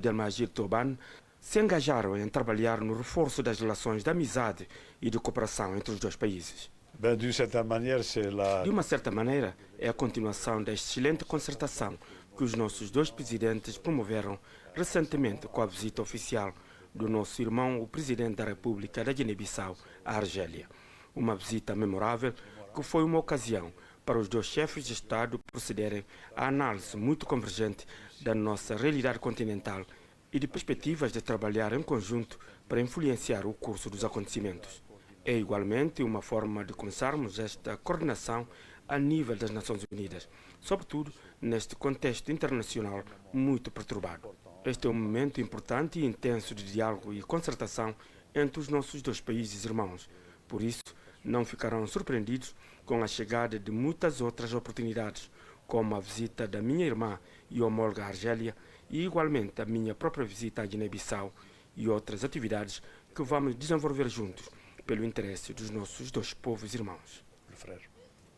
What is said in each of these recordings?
Abdelmajid Tobane se engajaram em trabalhar no reforço das relações de amizade e de cooperação entre os dois países. De uma certa maneira, é a continuação da excelente concertação que os nossos dois presidentes promoveram recentemente com a visita oficial do nosso irmão, o presidente da República da Guiné-Bissau, à Argélia. Uma visita memorável que foi uma ocasião para os dois chefes de Estado procederem à análise muito convergente da nossa realidade continental e de perspectivas de trabalhar em conjunto para influenciar o curso dos acontecimentos. É igualmente uma forma de começarmos esta coordenação a nível das Nações Unidas, sobretudo neste contexto internacional muito perturbado. Este é um momento importante e intenso de diálogo e concertação entre os nossos dois países irmãos. Por isso, não ficarão surpreendidos com a chegada de muitas outras oportunidades, como a visita da minha irmã e homóloga Argélia e igualmente a minha própria visita à Guiné-Bissau e outras atividades que vamos desenvolver juntos pelo interesse dos nossos dois povos irmãos.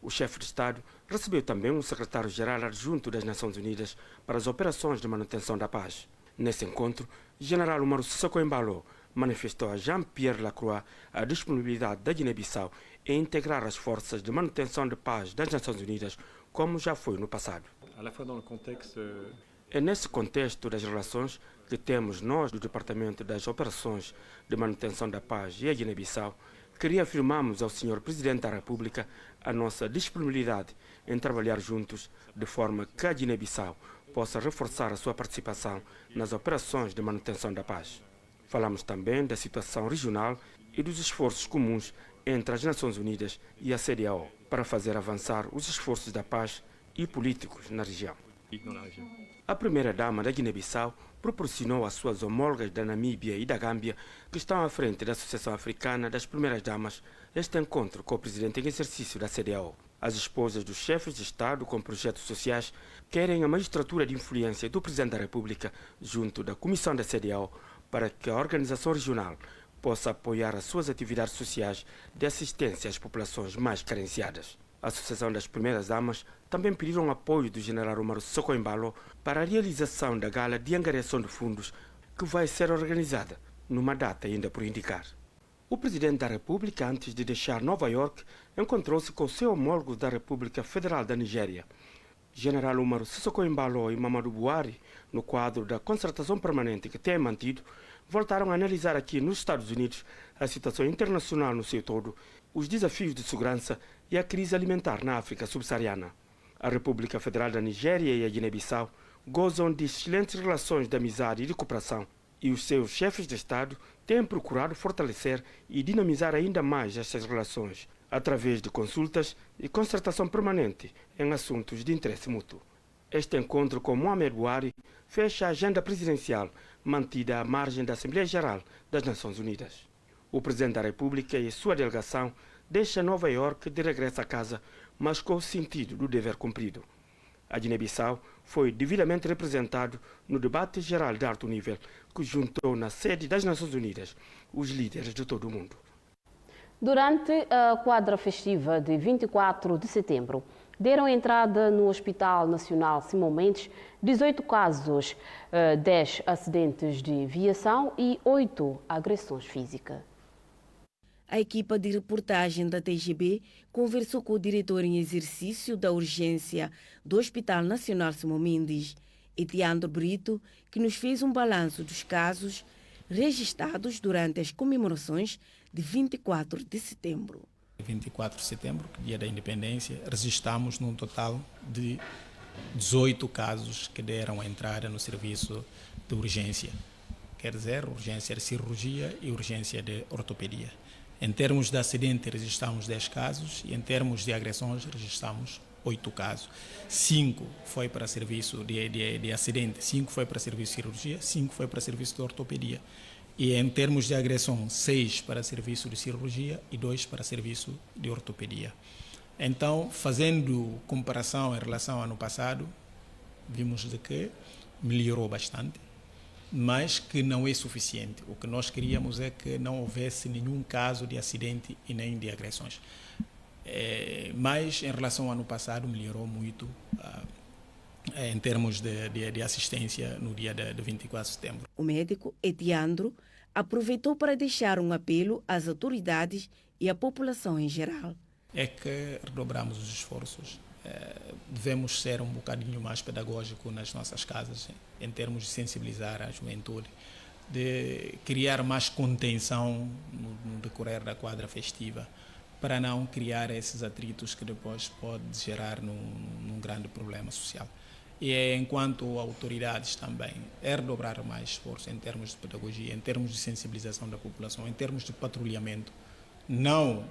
O chefe de Estado recebeu também o secretário-geral adjunto das Nações Unidas para as operações de manutenção da paz. Nesse encontro, General Umaru Sissoko Embalo manifestou a Jean-Pierre Lacroix a disponibilidade da Guiné-Bissau em integrar as forças de manutenção de paz das Nações Unidas, como já foi no passado. É nesse contexto das relações que temos nós do Departamento das Operações de Manutenção da Paz e a Guiné-Bissau que reafirmamos ao Sr. Presidente da República a nossa disponibilidade em trabalhar juntos de forma que a Guiné-Bissau possa reforçar a sua participação nas operações de manutenção da paz. Falamos também da situação regional e dos esforços comuns entre as Nações Unidas e a CEDEAO para fazer avançar os esforços da paz e políticos na região. A primeira-dama da Guiné-Bissau proporcionou às suas homólogas da Namíbia e da Gâmbia, que estão à frente da Associação Africana das Primeiras Damas, este encontro com o presidente em exercício da CEDEAO. As esposas dos chefes de Estado com projetos sociais querem a magistratura de influência do Presidente da República junto da Comissão da CEDEAO para que a organização regional possa apoiar as suas atividades sociais de assistência às populações mais carenciadas. A Associação das Primeiras Damas também pediram apoio do general Umaru Sissoko Embalo para a realização da gala de angariação de fundos que vai ser organizada numa data ainda por indicar. O Presidente da República, antes de deixar Nova York, encontrou-se com o seu homólogo da República Federal da Nigéria, General Umaru Sissoko Embalo e Muhammadu Buhari, no quadro da concertação permanente que têm mantido, voltaram a analisar aqui nos Estados Unidos a situação internacional no seu todo, os desafios de segurança e a crise alimentar na África subsaariana. A República Federal da Nigéria e a Guiné-Bissau gozam de excelentes relações de amizade e de cooperação, e os seus chefes de Estado têm procurado fortalecer e dinamizar ainda mais estas relações, através de consultas e concertação permanente em assuntos de interesse mútuo. Este encontro com Muhammadu Buhari fecha a agenda presidencial mantida à margem da Assembleia Geral das Nações Unidas. O Presidente da República e sua delegação deixam Nova York de regresso a casa, mas com o sentido do dever cumprido. A Guiné-Bissau foi devidamente representado no debate geral de alto nível que juntou na sede das Nações Unidas os líderes de todo o mundo. Durante a quadra festiva de 24 de setembro, deram entrada no Hospital Nacional Simão Mendes 18 casos, 10 acidentes de viação e 8 agressões físicas. A equipa de reportagem da TGB conversou com o diretor em exercício da urgência do Hospital Nacional Simão Mendes, Etiandro Brito, que nos fez um balanço dos casos registrados durante as comemorações de 24 de setembro. 24 de setembro, dia da independência, registramos num total de 18 casos que deram entrada no serviço de urgência. Quer dizer, urgência de cirurgia e urgência de ortopedia. Em termos de acidente, registramos 10 casos e em termos de agressões, registramos 8 casos. 5 foi para serviço de acidente, 5 foi para serviço de cirurgia, 5 foi para serviço de ortopedia. E em termos de agressão, 6 para serviço de cirurgia e 2 para serviço de ortopedia. Então, fazendo comparação em relação ao ano passado, vimos de que melhorou bastante, mas que não é suficiente. O que nós queríamos é que não houvesse nenhum caso de acidente e nem de agressões. Mas, em relação ao ano passado, melhorou muito em termos de assistência no dia de 24 de setembro. O médico Etiandro aproveitou para deixar um apelo às autoridades e à população em geral. É que redobramos os esforços. Devemos ser um bocadinho mais pedagógico nas nossas casas, em termos de sensibilizar a juventude, de criar mais contenção no decorrer da quadra festiva, para não criar esses atritos que depois pode gerar num grande problema social. E enquanto autoridades também, redobrar mais esforço em termos de pedagogia, em termos de sensibilização da população, em termos de patrulhamento, não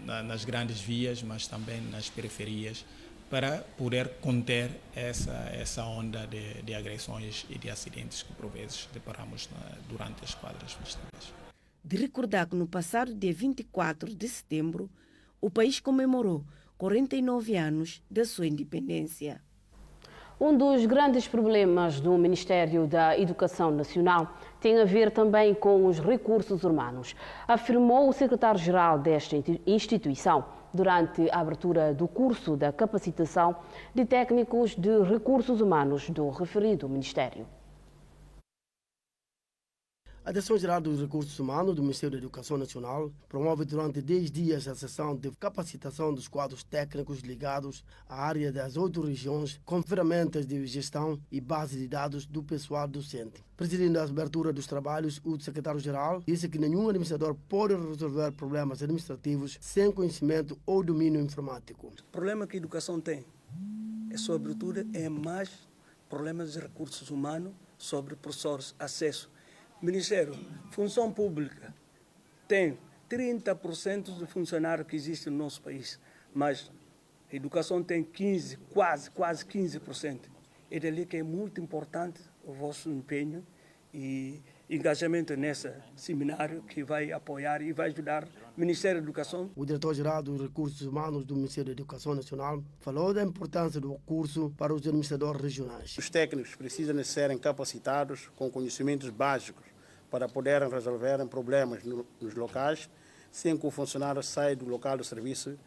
nas grandes vias, mas também nas periferias, para poder conter essa onda de agressões e de acidentes que por vezes deparamos durante as quadras festivas. De recordar que no passado dia 24 de setembro, o país comemorou 49 anos da sua independência. Um dos grandes problemas do Ministério da Educação Nacional tem a ver também com os recursos humanos, afirmou o secretário-geral desta instituição durante a abertura do curso da capacitação de técnicos de recursos humanos do referido Ministério. A Direção-Geral dos Recursos Humanos do Ministério da Educação Nacional promove durante 10 dias a sessão de capacitação dos quadros técnicos ligados à área das 8 regiões com ferramentas de gestão e base de dados do pessoal docente. Presidindo a abertura dos trabalhos, o secretário-geral disse que nenhum administrador pode resolver problemas administrativos sem conhecimento ou domínio informático. O problema que a educação tem, sobretudo, é mais problemas de recursos humanos sobre professores, acesso. Ministério, função pública, tem 30% de funcionários que existem no nosso país, mas a educação tem 15%, quase 15%. É dali que é muito importante o vosso empenho e engajamento nesse seminário que vai apoiar e vai ajudar o Ministério da Educação. O diretor-geral dos Recursos Humanos do Ministério da Educação Nacional falou da importância do curso para os administradores regionais. Os técnicos precisam serem capacitados com conhecimentos básicos para poderem resolver problemas nos locais, sem que o funcionário saia do local do serviço,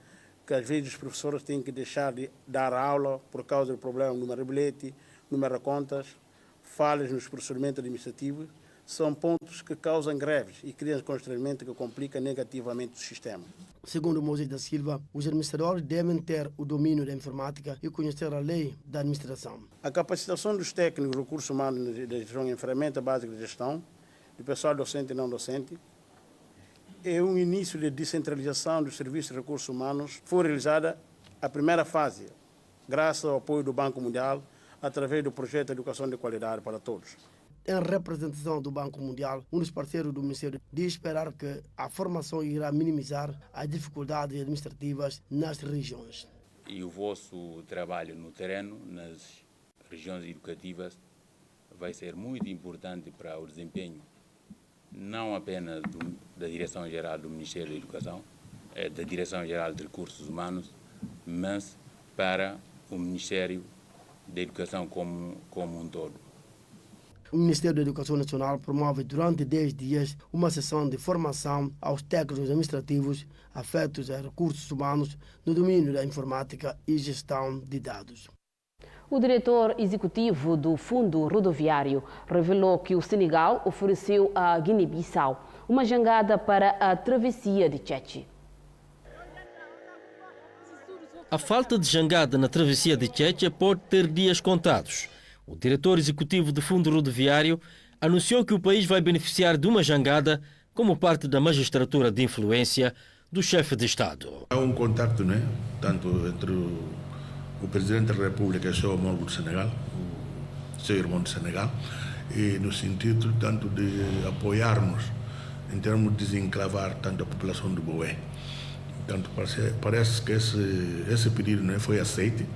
que às vezes os professores têm que deixar de dar aula por causa do problema no número de bilhete, número de contas, falhas nos procedimentos administrativos. São pontos que causam greves e criam constrangimento que complica negativamente o sistema. Segundo Moisés da Silva, os administradores devem ter o domínio da informática e conhecer a lei da administração. A capacitação dos técnicos de recursos humanos da gestão em ferramenta básica de gestão, do pessoal docente e não docente, é um início de descentralização dos serviços de recursos humanos. Foi realizada a primeira fase, graças ao apoio do Banco Mundial, através do projeto de Educação de Qualidade para Todos. Em representação do Banco Mundial, um dos parceiros do Ministério diz esperar que a formação irá minimizar as dificuldades administrativas nas regiões. E o vosso trabalho no terreno, nas regiões educativas, vai ser muito importante para o desempenho, não apenas da Direção-Geral do Ministério da Educação, da Direção-Geral de Recursos Humanos, mas para o Ministério da Educação como um todo. O Ministério da Educação Nacional promove durante 10 dias uma sessão de formação aos técnicos administrativos afetos a recursos humanos no domínio da informática e gestão de dados. O diretor executivo do Fundo Rodoviário revelou que o Senegal ofereceu à Guiné-Bissau uma jangada para a travessia de Tchetche. A falta de jangada na travessia de Tchetche pode ter dias contados. O diretor executivo do Fundo Rodoviário anunciou que o país vai beneficiar de uma jangada como parte da magistratura de influência do chefe de Estado. Há um contacto, né? Tanto entre o Presidente da República e o seu homólogo do Senegal, o seu irmão do Senegal, e no sentido tanto de apoiarmos em termos de desenclavar tanto a população do Boé. Portanto, parece que esse pedido, né, foi aceito de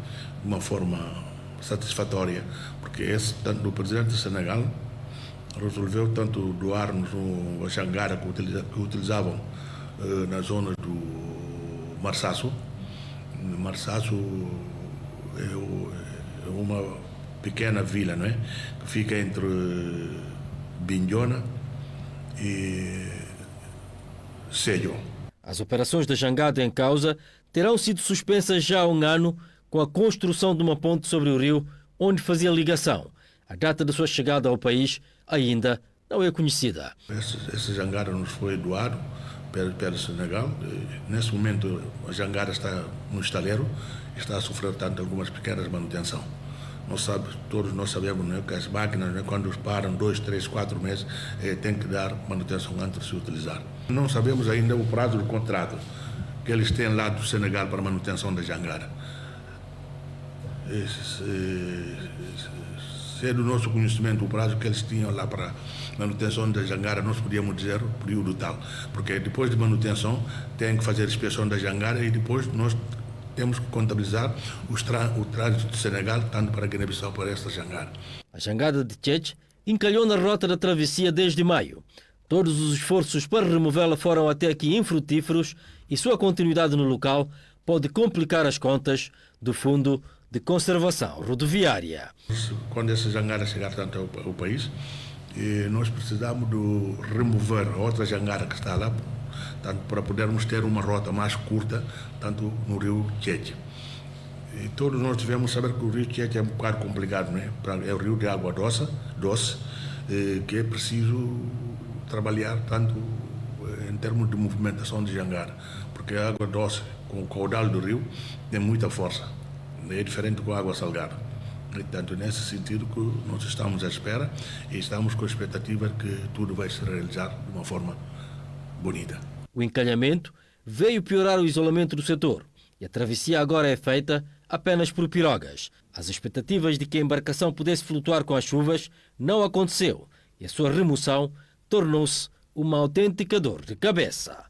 uma forma satisfatória, porque tanto o presidente do Senegal resolveu tanto doar-nos uma jangada que utilizavam na zona do Marsassu. Marsassu é uma pequena vila, não é? Que fica entre Bignona e Sédio. As operações da jangada em causa terão sido suspensas já há um ano com a construção de uma ponte sobre o rio onde fazia ligação. A data de sua chegada ao país ainda não é conhecida. Esse jangada nos foi doado pelo Senegal. Nesse momento, a jangada está no estaleiro e está a sofrer tanto algumas pequenas manutenção. Todos nós sabemos, né, que as máquinas, né, quando param 2, 3, 4 meses, tem que dar manutenção antes de se utilizar. Não sabemos ainda o prazo do contrato que eles têm lá do Senegal para a manutenção da jangada. Se é do nosso conhecimento o prazo que eles tinham lá para a manutenção da jangada, nós podíamos dizer o período tal, porque depois de manutenção tem que fazer a inspeção da jangada e depois nós temos que contabilizar o trânsito do Senegal, tanto para Guiné-Bissau para esta jangada. A jangada de Tchetche encalhou na rota da travessia desde maio. Todos os esforços para removê-la foram até aqui infrutíferos e sua continuidade no local pode complicar as contas do Fundo de Conservação Rodoviária. Quando essa jangada chegar tanto ao país, nós precisamos de remover a outra jangada que está lá, tanto para podermos ter uma rota mais curta, tanto no rio Tchetche. E todos nós devemos saber que o rio Tchetche é um bocado complicado, né? É o rio de água doce, que é preciso trabalhar tanto em termos de movimentação de jangada, porque a água doce, com o caudal do rio, tem muita força. É diferente com a água salgada. Portanto, nesse sentido que nós estamos à espera e estamos com a expectativa de que tudo vai se realizar de uma forma bonita. O encalhamento veio piorar o isolamento do setor e a travessia agora é feita apenas por pirogas. As expectativas de que a embarcação pudesse flutuar com as chuvas não aconteceu e a sua remoção tornou-se uma autêntica dor de cabeça.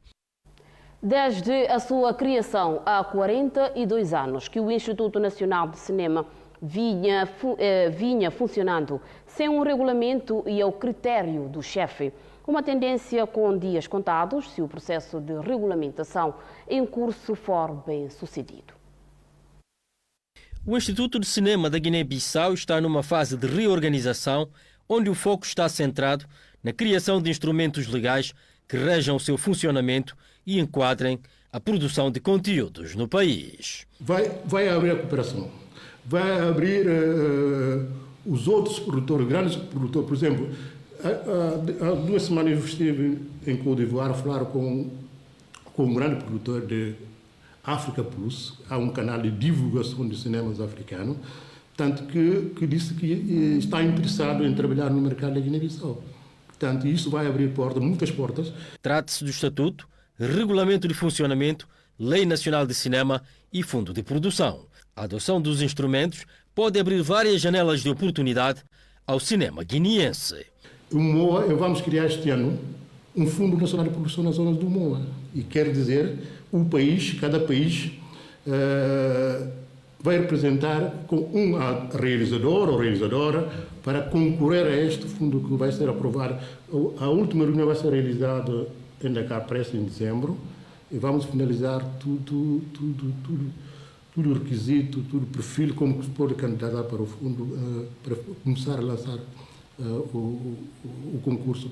Desde a sua criação há 42 anos que o Instituto Nacional de Cinema vinha funcionando sem um regulamento e ao critério do chefe. Uma tendência com dias contados se o processo de regulamentação em curso for bem sucedido. O Instituto de Cinema da Guiné-Bissau está numa fase de reorganização onde o foco está centrado na criação de instrumentos legais que rejam o seu funcionamento e enquadrem a produção de conteúdos no país. Vai abrir a cooperação, vai abrir os outros produtores, grandes produtores. Por exemplo, há 2 semanas eu estive em Côte d'Ivoire a falar com um grande produtor de Africa Plus. Há um canal de divulgação de cinemas africanos, tanto que disse que está interessado em trabalhar no mercado da Guiné-Bissau. Portanto, isso vai abrir muitas portas. Trata-se do Estatuto, Regulamento de Funcionamento, Lei Nacional de Cinema e Fundo de Produção. A adoção dos instrumentos pode abrir várias janelas de oportunidade ao cinema guineense. O MOA, vamos criar este ano um Fundo Nacional de Produção nas zonas do MOA. E quer dizer, cada país vai representar com um realizador ou realizadora para concorrer a este fundo que vai ser aprovado. A última reunião vai ser realizada em Dakar Press em dezembro e vamos finalizar tudo o requisito, tudo o perfil, como se pode candidatar para o fundo, para começar a lançar o concurso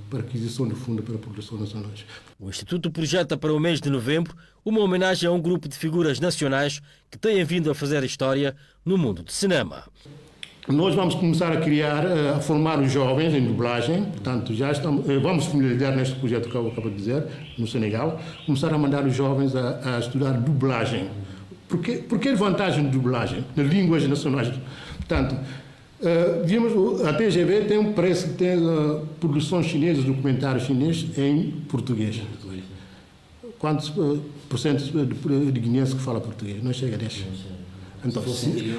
para aquisição de fundo para produções nacionais. O Instituto projeta para o mês de novembro uma homenagem a um grupo de figuras nacionais que têm vindo a fazer história no mundo do cinema. Nós vamos começar a formar os jovens em dublagem, portanto, vamos finalizar neste projeto que eu acabo de dizer, no Senegal, começar a mandar os jovens a estudar dublagem. Porque a vantagem de dublagem nas línguas nacionais? Portanto, a TGV tem um preço que tem produções chinesas, documentários chineses em português. Quantos por cento de guineenses que fala português? Não chega a 10. Então,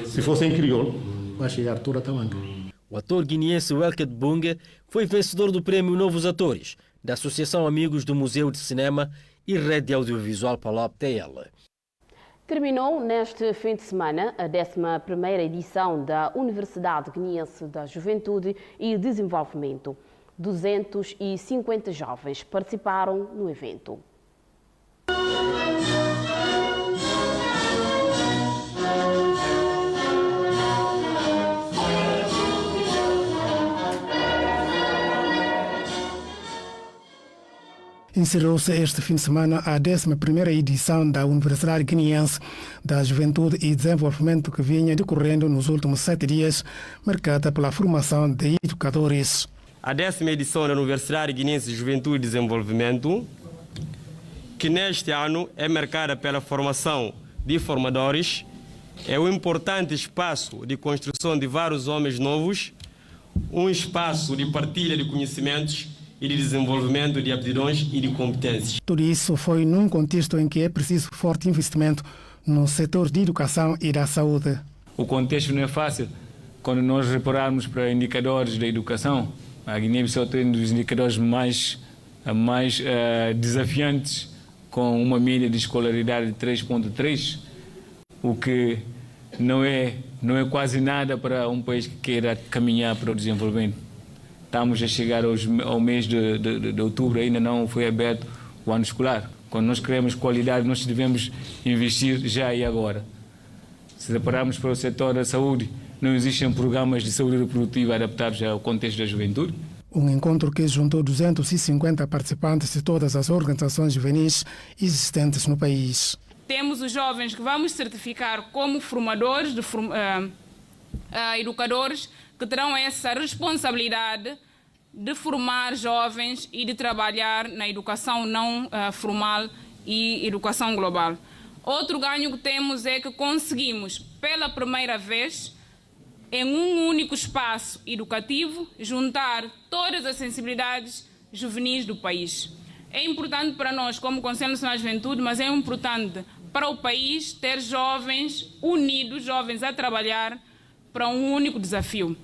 se fosse em crioulo, vai chegar toda a tamanca. O ator guineense Welket Bunge foi vencedor do prémio Novos Atores, da Associação Amigos do Museu de Cinema e Rede Audiovisual Palop TL. Terminou neste fim de semana a 11ª edição da Universidade Guineense da Juventude e Desenvolvimento. 250 jovens participaram no evento. Encerrou-se este fim de semana a 11ª edição da Universidade Guineense da Juventude e Desenvolvimento, que vinha decorrendo nos últimos 7 dias, marcada pela formação de educadores. A 10ª edição da Universidade Guineense de Juventude e Desenvolvimento, que neste ano é marcada pela formação de formadores, é um importante espaço de construção de vários homens novos, um espaço de partilha de conhecimentos e de desenvolvimento de aptidões e de competências. Tudo isso foi num contexto em que é preciso forte investimento no setor de educação e da saúde. O contexto não é fácil. Quando nós repararmos para indicadores da educação, a Guiné-Bissau tem um dos indicadores mais desafiantes, com uma média de escolaridade de 3,3, o que não é quase nada para um país que queira caminhar para o desenvolvimento. Estamos a chegar ao mês de outubro, ainda não foi aberto o ano escolar. Quando nós queremos qualidade, nós devemos investir já e agora. Se repararmos para o setor da saúde, não existem programas de saúde reprodutiva adaptados ao contexto da juventude. Um encontro que juntou 250 participantes de todas as organizações juvenis existentes no país. Temos os jovens que vamos certificar como formadores, educadores, que terão essa responsabilidade de formar jovens e de trabalhar na educação não formal e educação global. Outro ganho que temos é que conseguimos, pela primeira vez, em um único espaço educativo, juntar todas as sensibilidades juvenis do país. É importante para nós, como Conselho Nacional de Juventude, mas é importante para o país ter jovens unidos, jovens a trabalhar para um único desafio: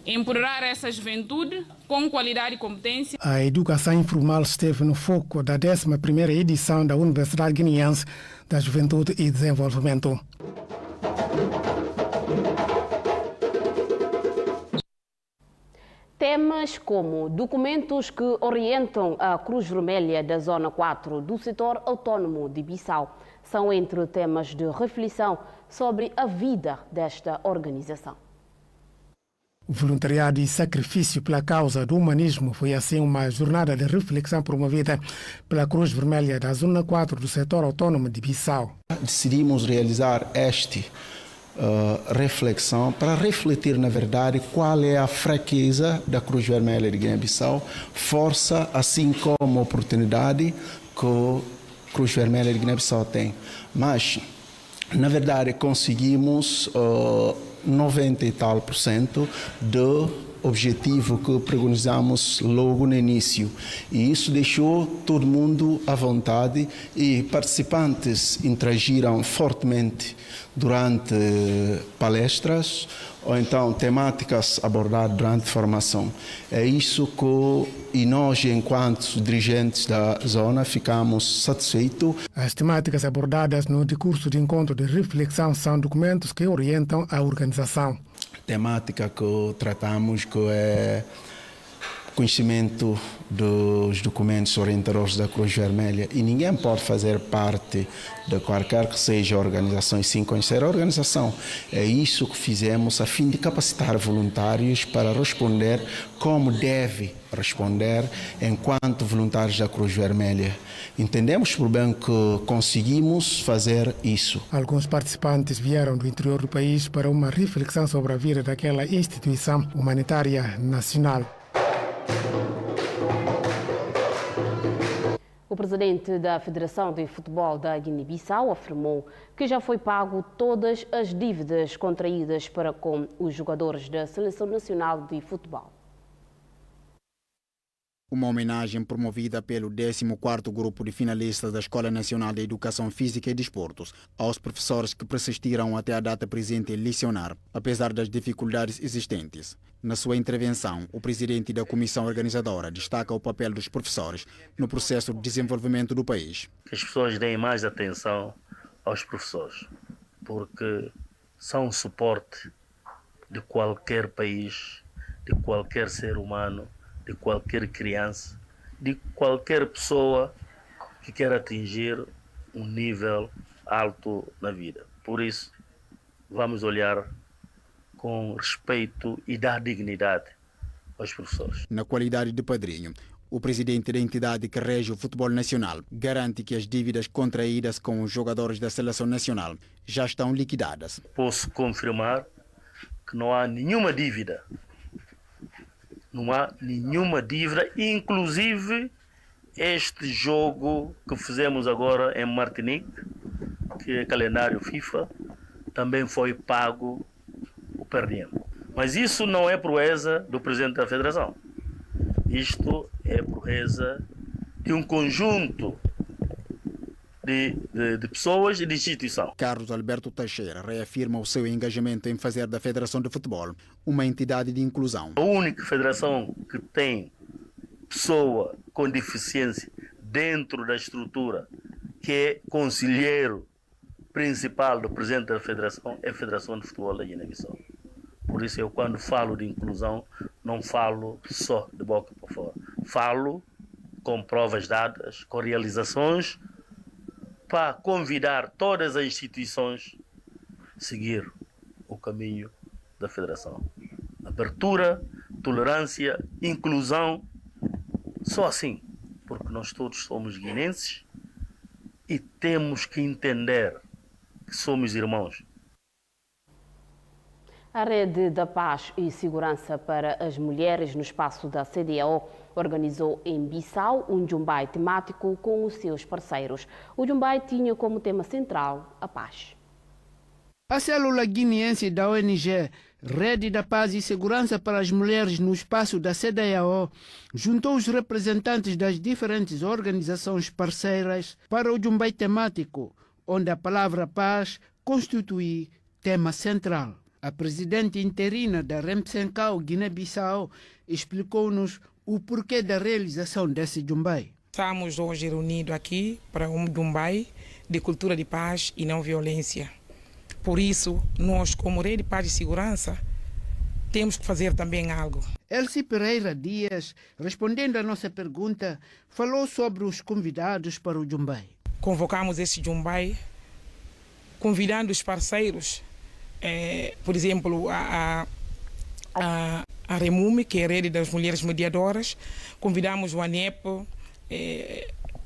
empoderar essa juventude com qualidade e competência. A educação informal esteve no foco da 11ª edição da Universidade Guineense da Juventude e Desenvolvimento. Temas como documentos que orientam a Cruz Vermelha da Zona 4 do setor autónomo de Bissau são entre temas de reflexão sobre a vida desta organização. Voluntariado e sacrifício pela causa do humanismo foi assim uma jornada de reflexão promovida pela Cruz Vermelha da Zona 4 do setor autónomo de Bissau. Decidimos realizar reflexão para refletir, na verdade, qual é a fraqueza da Cruz Vermelha de Guiné-Bissau, força assim como oportunidade que a Cruz Vermelha de Guiné-Bissau tem. Mas, na verdade, conseguimos 90 e tal % do objetivo que preconizamos logo no início. E isso deixou todo mundo à vontade e participantes interagiram fortemente durante palestras ou então temáticas abordadas durante formação. É isso que nós, enquanto dirigentes da zona, ficamos satisfeitos. As temáticas abordadas no decurso de encontro de reflexão são documentos que orientam a organização. Temática que tratamos que é conhecimento dos documentos orientadores da Cruz Vermelha, e ninguém pode fazer parte de qualquer que seja a organização sem conhecer a organização. É isso que fizemos a fim de capacitar voluntários para responder como deve responder enquanto voluntários da Cruz Vermelha. Entendemos por bem que conseguimos fazer isso. Alguns participantes vieram do interior do país para uma reflexão sobre a vida daquela instituição humanitária nacional. O presidente da Federação de Futebol da Guiné-Bissau afirmou que já foi pago todas as dívidas contraídas para com os jogadores da Seleção Nacional de Futebol. Uma homenagem promovida pelo 14º Grupo de Finalistas da Escola Nacional de Educação Física e Desportos aos professores que persistiram até a data presente em lecionar, apesar das dificuldades existentes. Na sua intervenção, o presidente da comissão organizadora destaca o papel dos professores no processo de desenvolvimento do país. Que as pessoas deem mais atenção aos professores, porque são o suporte de qualquer país, de qualquer ser humano, de qualquer criança, de qualquer pessoa que quer atingir um nível alto na vida. Por isso, vamos olhar com respeito e dar dignidade aos professores. Na qualidade de padrinho, O presidente da entidade que rege o futebol nacional garante que as dívidas contraídas com os jogadores da seleção nacional já estão liquidadas. Posso confirmar que não há nenhuma dívida. Não há nenhuma dívida, inclusive este jogo que fizemos agora em Martinique, que é calendário FIFA, também foi pago o per diem. Mas isso não é proeza do presidente da Federação. Isto é proeza de um conjunto de pessoas e de instituição. Carlos Alberto Teixeira reafirma o seu engajamento em fazer da Federação de Futebol uma entidade de inclusão. A única federação que tem pessoa com deficiência dentro da estrutura, que é conselheiro principal do presidente da Federação, é a Federação de Futebol da Guiné-Bissau. Por isso eu, quando falo de inclusão, não falo só de boca para fora. Falo com provas dadas, com realizações, para convidar todas as instituições a seguir o caminho da Federação. Abertura, tolerância, inclusão, só assim, porque nós todos somos guinenses e temos que entender que somos irmãos. A Rede da Paz e Segurança para as Mulheres no espaço da CDAO organizou em Bissau um Jumbai temático com os seus parceiros. O Jumbai tinha como tema central a paz. A célula guineense da ONG Rede da Paz e Segurança para as Mulheres no espaço da CDAO juntou os representantes das diferentes organizações parceiras para o Jumbai temático, onde a palavra paz constitui tema central. A presidente interina da REMPSENCAO Guiné-Bissau explicou-nos o porquê da realização desse Jumbai. Estamos hoje reunidos aqui para um Jumbai de cultura de paz e não violência. Por isso, nós, como Rede de Paz e Segurança, temos que fazer também algo. Elsie Pereira Dias, respondendo à nossa pergunta, falou sobre os convidados para o Jumbai. Convocamos esse Jumbai convidando os parceiros, por exemplo, a REMUME, que é a Rede das Mulheres Mediadoras, convidamos o ANEP,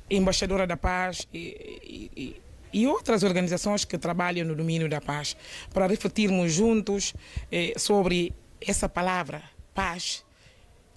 Embaixadora da Paz e outras organizações que trabalham no domínio da paz, para refletirmos juntos sobre essa palavra, paz,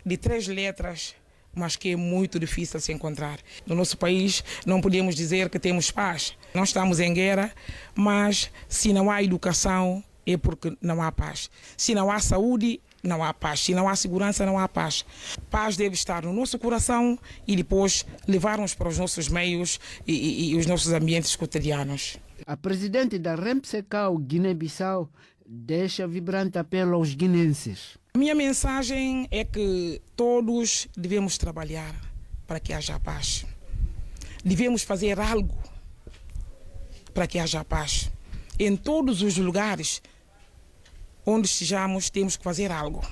de 3 letras, mas que é muito difícil de se encontrar. No nosso país não podemos dizer que temos paz. Não estamos em guerra, mas se não há educação é porque não há paz. Se não há saúde, não há paz. Se não há segurança, não há paz. Paz deve estar no nosso coração e depois levar-nos para os nossos meios e os nossos ambientes cotidianos. A presidente da REMPSECAO Guiné-Bissau deixa vibrante apelo aos guinenses. A minha mensagem é que todos devemos trabalhar para que haja paz. Devemos fazer algo para que haja paz. Em todos os lugares onde estejamos, temos que fazer algo.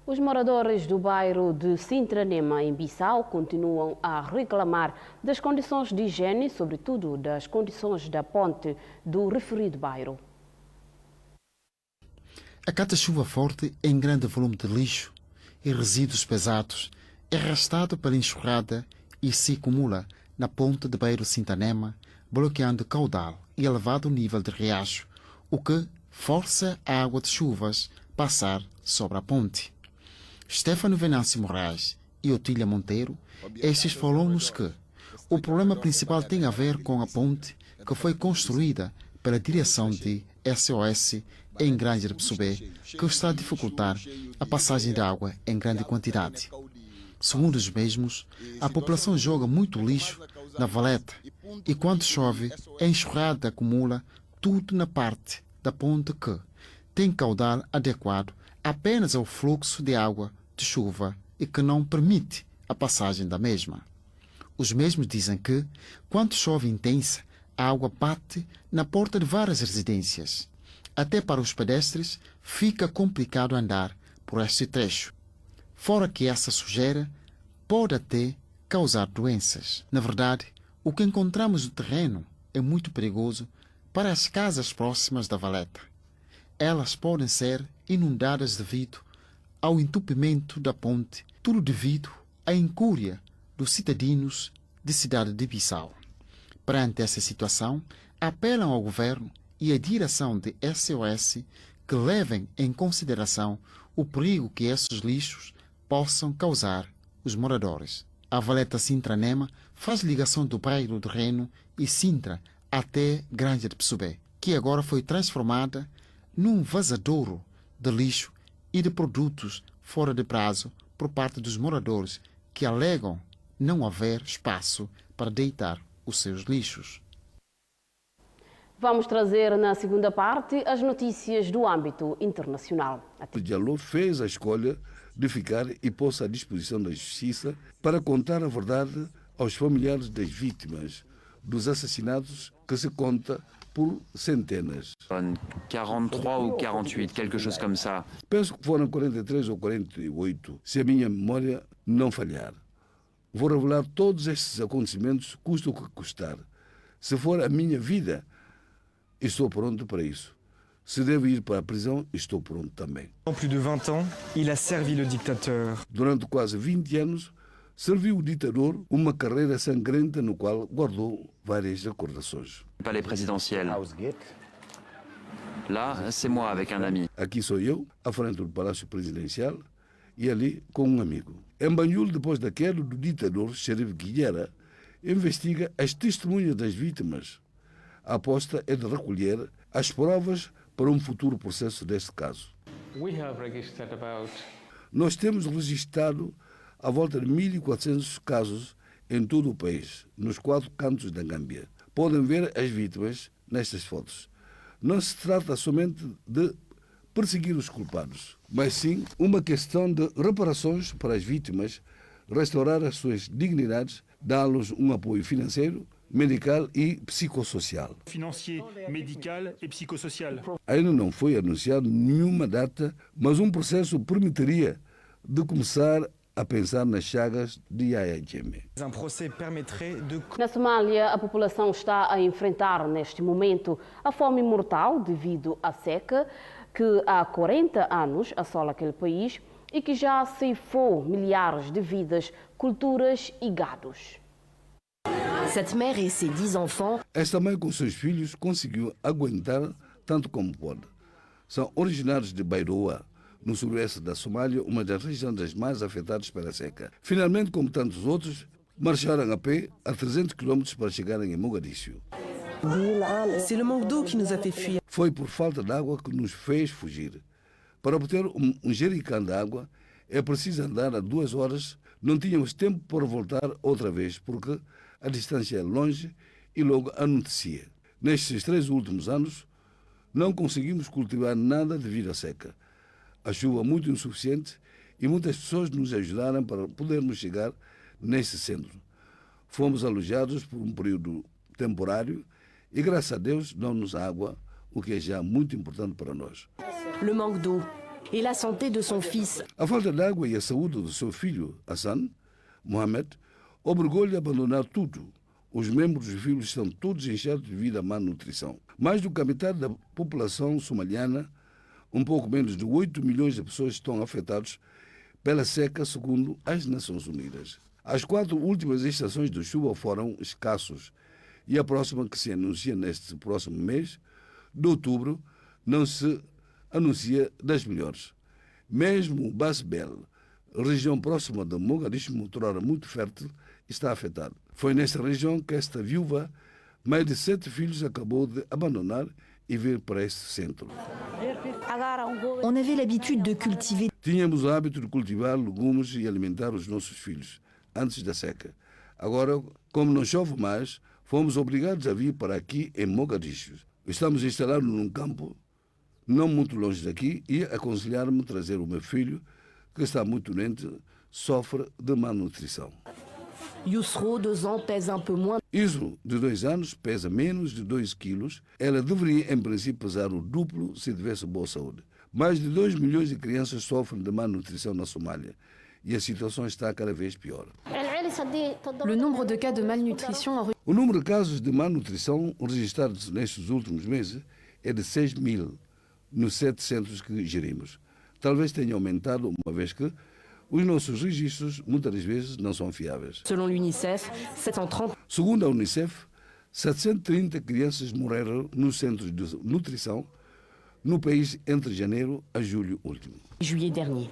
Os moradores do bairro de Sintranema, em Bissau, continuam a reclamar das condições de higiene, sobretudo das condições da ponte do referido bairro. A cada chuva forte em grande volume de lixo e resíduos pesados é arrastado pela enxurrada e se acumula na ponte de Bairro Sintanema, bloqueando caudal e elevado nível de riacho, o que força a água de chuvas passar sobre a ponte. Stefano Venâncio Moraes e Otília Monteiro, estes falam-nos que o problema principal tem a ver com a ponte que foi construída pela direção de SOS em Grande Repsobé, que está a dificultar a passagem de água em grande quantidade. Segundo os mesmos, a população joga muito lixo na valeta e quando chove, a enxurrada acumula tudo na parte da ponte que tem caudal adequado apenas ao fluxo de água de chuva e que não permite a passagem da mesma. Os mesmos dizem que, quando chove intensa, a água bate na porta de várias residências. Até para os pedestres fica complicado andar por este trecho. Fora que essa sujeira pode até causar doenças. Na verdade, o que encontramos no terreno é muito perigoso para as casas próximas da valeta. Elas podem ser inundadas devido ao entupimento da ponte tudo devido à incúria dos cidadãos de cidade de Bissau. Perante essa situação, apelam ao governo e à direção de SOS que levem em consideração o perigo que esses lixos possam causar os moradores. A valeta Sintra-Nema faz ligação do bairro de Reno e Sintra até Granja de Pessubé, que agora foi transformada num vazadouro de lixo e de produtos fora de prazo por parte dos moradores que alegam não haver espaço para deitar os seus lixos. Vamos trazer na segunda parte as notícias do âmbito internacional. O Diallo fez a escolha de ficar e pôs à disposição da justiça para contar a verdade aos familiares das vítimas dos assassinatos, que se conta por centenas. 43 ou 48, quelque chose comme ça. Penso que foram 43 ou 48, se a minha memória não falhar. Vou revelar todos estes acontecimentos, custa o que custar. Se for a minha vida, estou pronto para isso. Se devo ir para a prisão, estou pronto também. Plus de 20 ans, il a servi le dictateur. Durante quase 20 anos, serviu o ditador uma carreira sangrenta no qual guardou várias recordações. Palais présidentiel. Là, c'est moi avec un ami. Aqui sou eu, à frente do Palácio Presidencial, e ali com um amigo. Em Banjul, depois da queda do ditador Sherif Guilhera, investiga as testemunhas das vítimas. A aposta é de recolher as provas para um futuro processo deste caso. Nós temos registrado à volta de 1.400 casos em todo o país, nos 4 cantos da Gâmbia. Podem ver as vítimas nestas fotos. Não se trata somente de perseguir os culpados, mas sim uma questão de reparações para as vítimas, restaurar as suas dignidades, dar-lhes um apoio financeiro, medical e psicossocial. Financier, médical et psychosocial. Ainda não foi anunciado nenhuma data, mas um processo permitiria de começar a pensar nas chagas de Yahya Jammeh. Na Somália, a população está a enfrentar neste momento a fome mortal devido à seca que há 40 anos assola aquele país e que já ceifou milhares de vidas, culturas e gados. Cette mère et ses 10 enfants. Esta mãe com seus filhos conseguiu aguentar tanto como pode. São originários de Bairoa, no sudoeste da Somália, uma das regiões das mais afetadas pela seca. Finalmente, como tantos outros, marcharam a pé a 300 km para chegarem em Mogadíscio. C'est le manque d'eau qui nous a fait fuir. Foi por falta de água que nos fez fugir. Para obter um jericão de água é preciso andar a 2 horas. Não tínhamos tempo para voltar outra vez, porque a distância é longe e logo anoitecia. Nestes 3 últimos anos, não conseguimos cultivar nada devido à seca. A chuva muito insuficiente e muitas pessoas nos ajudaram para podermos chegar nesse centro. Fomos alojados por um período temporário e, graças a Deus, dão-nos água, o que é já muito importante para nós. Le manque d'eau et la santé de son fils. A falta de água e a saúde do seu filho, Hassan Mohamed, obrigou-lhe a abandonar tudo. Os membros dos filhos estão todos inchados devido à má nutrição. Mais do que a metade da população somaliana, um pouco menos de 8 milhões de pessoas estão afetadas pela seca, segundo as Nações Unidas. As 4 últimas estações de chuva foram escassos e a próxima, que se anuncia neste próximo mês de outubro, não se anuncia das melhores. Mesmo Basbel, região próxima de Mogadíscio, outrora muito fértil, está afetada. Foi nesta região que esta viúva, mãe de 7 filhos, acabou de abandonar e vir para este centro. On avait l'habitude de cultiver. Tínhamos o hábito de cultivar legumes e alimentar os nossos filhos antes da seca. Agora, como não chove mais, fomos obrigados a vir para aqui em Mogadíscio. Estamos instalados num campo não muito longe daqui e aconselharam-me a trazer o meu filho, que está muito doente, sofre de má nutrição. Yusro, 2 ans, pesa un peu moins. Isro, de 2 anos, pesa menos de 2 quilos. Ela deveria, em princípio, pesar o duplo se tivesse boa saúde. Mais de 2 milhões de crianças sofrem de má nutrição na Somália e a situação está cada vez pior. Le nombre de cas de malnutrition a... O número de casos de má nutrição registrados nestes últimos meses é de 6.000 nos 7 centros que gerimos. Talvez tenha aumentado, uma vez que Os nossos registros, muitas vezes, não são fiáveis. Selon l'UNICEF, 730... Segundo a Unicef, 730 crianças morreram nos centros de nutrição no país entre janeiro a julho último. Juillet dernier.